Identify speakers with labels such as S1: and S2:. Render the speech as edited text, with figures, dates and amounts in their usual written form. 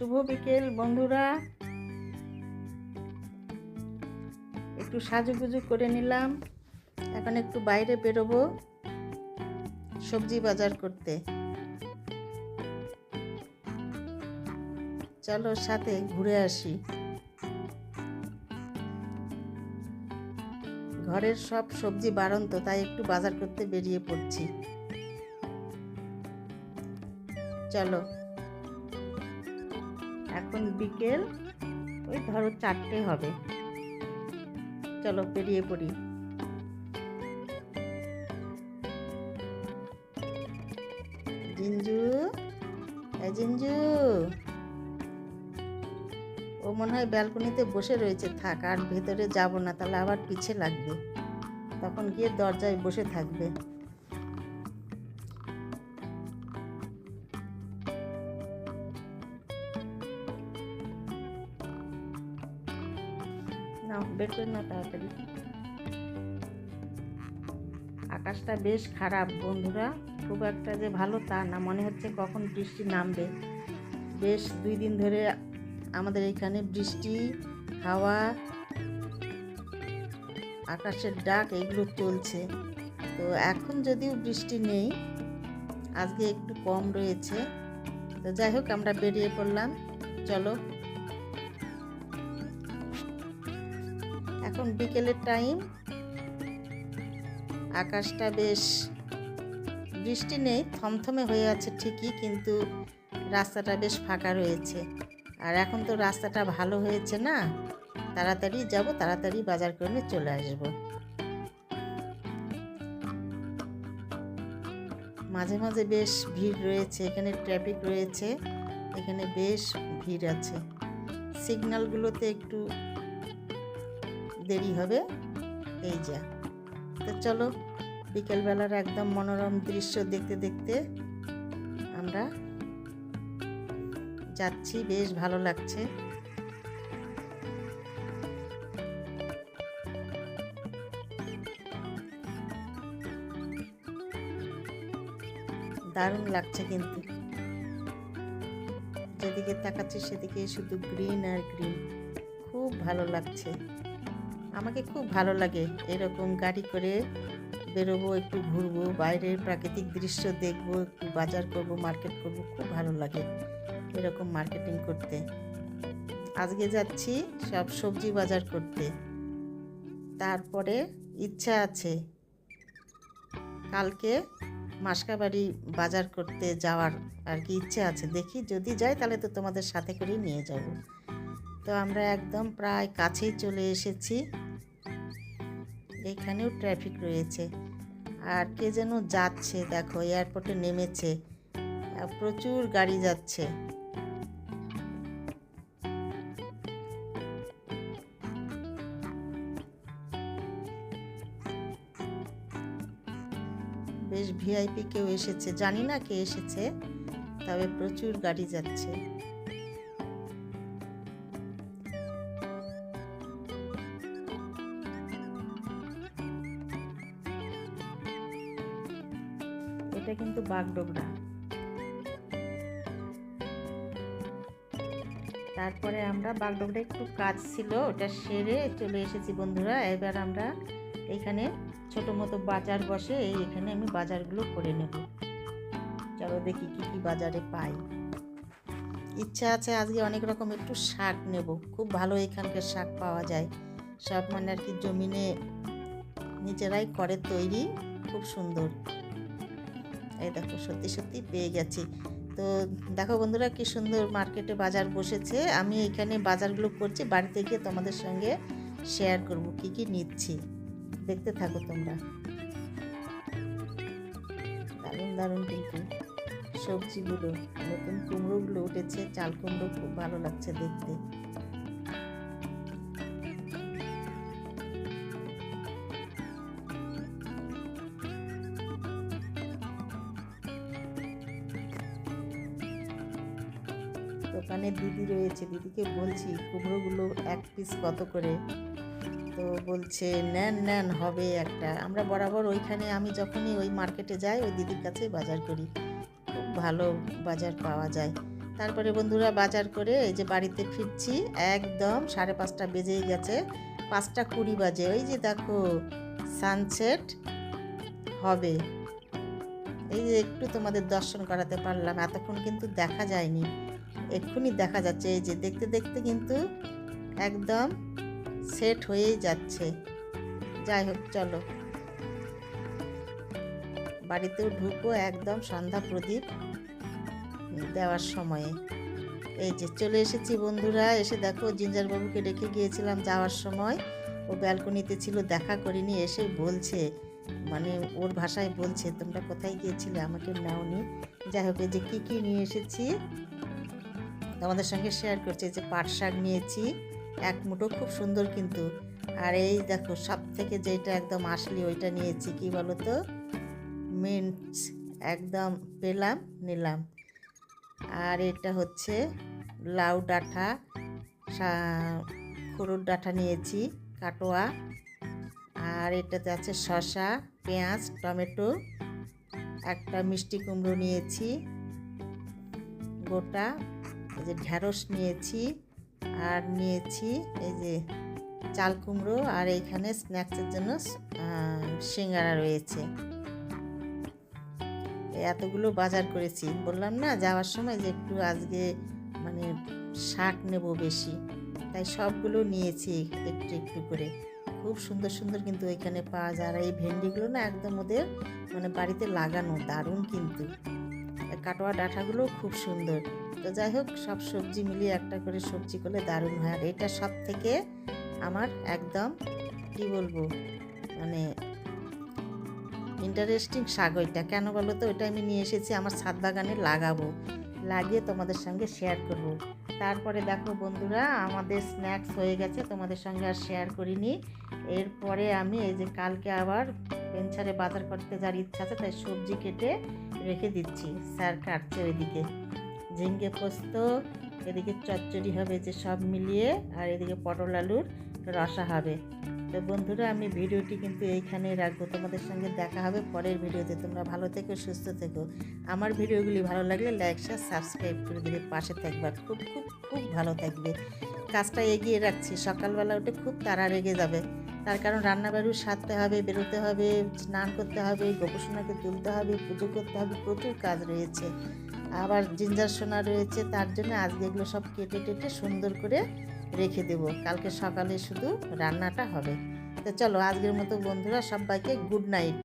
S1: শুভ বিকেল বন্ধুরা। একটু সাজুগুজু করে নিলাম। এখন একটু বাইরে বেরোবো সবজি বাজার করতে। চলো সাথে ঘুরে আসি। ঘরের সব সবজি বাড়ন্ত, তাই একটু বাজার করতে বেরিয়ে পড়ছি। চলো, এখন বিকেল ওই ধরো 4টে হবে। চলো বেরিয়ে পড়ি। জিঞ্জু, জিঞ্জু, ও মনে হয় ব্যালকনিতে বসে রয়েছে। থাক, আর ভেতরে যাব না, তাহলে আবার পিছে লাগবে। তখন গিয়ে দরজায় বসে থাকবে। না, বের করে না তাড়াতাড়ি। আকাশটা বেশ খারাপ বন্ধুরা, খুব একটা যে ভালো তা না। মনে হচ্ছে কখন বৃষ্টি নামবে। বেশ 2 দিন ধরে আমাদের এখানে বৃষ্টি, হাওয়া, আকাশের ডাক এগুলো চলছে। তো এখন যদিও বৃষ্টি নেই, আজকে একটু কম রয়েছে। তো যাই হোক, আমরা বেরিয়ে পড়লাম। চলো, এখন বিকেলের টাইম। আকাশটা বেশ, বৃষ্টি নেই, থমথমে হয়ে আছে ঠিকই, কিন্তু রাস্তাটা বেশ ফাঁকা রয়েছে। আর এখন তো রাস্তাটা ভালো হয়েছে না, তাড়াতাড়ি যাব, তাড়াতাড়ি বাজার করে চলে আসব। মাঝে মাঝে বেশ ভিড় রয়েছে, এখানে ট্রাফিক রয়েছে, এখানে বেশ ভিড় আছে। সিগন্যালগুলোতে একটু দেরি হবে। এই যা। তো চলো, বিকেলবেলার একদম মনোরম দৃশ্য দেখতে দেখতে আমরা যাচ্ছি। বেশ ভালো লাগছে। দারুণ লাগছে, কিন্তু যেদিকে তাকাচ্ছি সেদিকে শুধু গ্রিন আর গ্রিন। খুব ভালো লাগছে। আমাকে খুব ভালো লাগে এরকম গাড়ি করে বেরোবো, একটু ঘুরবো, বাইরের প্রাকৃতিক দৃশ্য দেখবো, একটু বাজার করব, মার্কেট করব। খুব ভালো লাগে এরকম মার্কেটিং করতে। আজকে যাচ্ছি সব সবজি বাজার করতে। তারপরে ইচ্ছা আছে কালকে মাসকাবাড়ি বাজার করতে যাওয়ার আর কি ইচ্ছে আছে। দেখি, যদি যাই তাহলে তো তোমাদের সাথে করেই নিয়ে যাব। তো আমরা একদম প্রায় কাছেই চলে এসেছি। এখানেও ট্রাফিক রয়েছে। আর কে যেন যাচ্ছে, দেখো এয়ারপোর্টে নেমেছে, প্রচুর গাড়ি যাচ্ছে। বেশ ভিআইপি কেউ এসেছে, জানি না কে এসেছে, তবে প্রচুর গাড়ি যাচ্ছে। এটা কিন্তু বাগডোগরা। তারপরে আমরা বাগডোগরা একটু কাজ ছিল, ওটা সেরে চলে এসেছি বন্ধুরা। এবার আমরা এখানে ছোট মতো বাজার বসে, এখানে আমি বাজারগুলো করে নেব। চলো দেখি কি কি বাজারে পাই। ইচ্ছা আছে আজকে অনেক রকম একটু শাক নেব। খুব ভালো এখানকার শাক পাওয়া যায়, সব মানে আর কি জমিনে নিজেরাই করে তৈরি, খুব সুন্দর। এই দেখো, সত্যি সত্যি পেয়ে গেছি। তো দেখো বন্ধুরা, কি সুন্দর মার্কেটে বাজার বসেছে। আমি এখানে বাজারগুলো করছি, বাড়িতে গিয়ে তোমাদের সঙ্গে শেয়ার করব কি কি নিচ্ছি। দেখতে থাকো তোমরা। দারুণ দারুণ কিন্তু সবজিগুলো, নতুন কুমড়োগুলো উঠেছে, চাল কুমড়ো, খুব ভালো লাগছে দেখতে। দোকানে দিদি রয়েছে, দিদিকে বলছি কুমড়োগুলো 1 পিস কত করে। তো বলছে নেন নেন, হবে একটা। আমরা বরাবর ওইখানে, আমি যখনই ওই মার্কেটে যাই ওই দিদির কাছেই বাজার করি। খুব ভালো বাজার পাওয়া যায়। তারপরে বন্ধুরা বাজার করে এই যে বাড়িতে ফিরছি, একদম 5:30 বেজেই গেছে, 5:20 বাজে। ওই যে দেখো সানসেট হবে, এই যে একটু তোমাদের দর্শন করাতে পারলাম, এতক্ষণ কিন্তু দেখা যায়নি, এক্ষুনি দেখা যাচ্ছে। এই যে দেখতে দেখতে কিন্তু একদম সেট হয়েই যাচ্ছে। যাই হোক চলো বাড়িতেও ঢুকবো একদম সন্ধ্যা প্রদীপ দেওয়ার সময়ে। এই যে চলে এসেছি বন্ধুরা, এসে দেখো জিঞ্জার বাবুকে রেখে গিয়েছিলাম যাওয়ার সময়, ও ব্যালকনিতে ছিল, দেখা করিনি, এসে বলছে, মানে ওর ভাষায় বলছে তোমরা কোথায় গিয়েছিলে, আমাকে নাওনি। যাই হোক এই যে কী কী নিয়ে এসেছি তোমাদের সঙ্গে শেয়ার করছি। যে পাট শাক নিয়েছি 1 মুঠো, খুব সুন্দর কিন্তু। আর এই দেখো সব থেকে যেটা একদম আসলি ওইটা নিয়েছি, কি বলো তো, মিন্টস, একদম পেলাম নিলাম। আর এটা হচ্ছে লাউ ডাঁটা, খড়ুর ডাঁটা নিয়েছি কাটোয়া। আর এটাতে আছে শসা, পেঁয়াজ, টমেটো, একটা মিষ্টি কুমড়ো নিয়েছি গোটা, এই যে ঢ্যাঁড়স নিয়েছি, আর নিয়েছি এই যে চাল কুমড়ো, আর এইখানে স্ন্যাক্সের জন্য সিঙ্গারা রয়েছে। এতগুলো বাজার করেছি, বললাম না যাওয়ার সময় যে একটু আজকে মানে শাক নেব বেশি, তাই সবগুলো নিয়েছি একটু একটু করে। খুব সুন্দর সুন্দর কিন্তু ওইখানে পাওয়া যায়। আর এই ভেন্ডিগুলো না একদম ওদের মানে বাড়িতে লাগানো, দারুণ কিন্তু। কাটোয়া ডাঁটাগুলো খুব সুন্দর। তো যাই হোক সব সবজি মিলিয়ে একটা করে সবজি করলে দারুণ হয়। আর এটা সব থেকে আমার একদম কি বলবো মানে ইন্টারেস্টিং শাক। ওইটা কেন বলো তো, ওইটা আমি নিয়ে এসেছি আমার ছাদ বাগানে লাগাবো, লাগিয়ে তোমাদের সঙ্গে শেয়ার করব। তারপরে দেখো বন্ধুরা আমাদের স্ন্যাক্স হয়ে গেছে, তোমাদের সঙ্গে আর শেয়ার করিনি। এরপরে আমি এই যে কালকে আবার পেনছারে বাজার করতে যাওয়ার ইচ্ছা আছে, তাই সবজি কেটে রেখে দিচ্ছি। স্যার কাটছে ওইদিকে ঝিঙ্গে পোস্ত, এদিকে চচ্চড়ি হবে, যে সব মিলিয়ে, আর এদিকে পটল আলুর রসা হবে। তো বন্ধুরা আমি ভিডিওটি কিন্তু এইখানেই রাখবো, তোমাদের সঙ্গে দেখা হবে পরের ভিডিওতে। তোমরা ভালো থেকো, সুস্থ থেকো। আমার ভিডিওগুলি ভালো লাগলে লাইক শেয়ার সাবস্ক্রাইব করে দিলে পাশে থাকবে, খুব খুব খুব ভালো থাকবে। কাজটা এগিয়ে রাখছি, সকালবেলা উঠে খুব তাড়া রেগে যাবে, তার কারণ রান্নাবাড়ি সারতে হবে, বেরোতে হবে, স্নান করতে হবে, গোপসোনাকে তুলতে হবে, পুজো করতে হবে, প্রচুর কাজ রয়েছে। আবার জিঞ্জার সোনা রয়েছে, তার জন্য আজকে এগুলো সব কেটে টেটে সুন্দর করে রেখে দেবো, কালকে সকালে শুধু রান্নাটা হবে। তো চলো আজকের মতো বন্ধুরা সবাইকে গুড নাইট।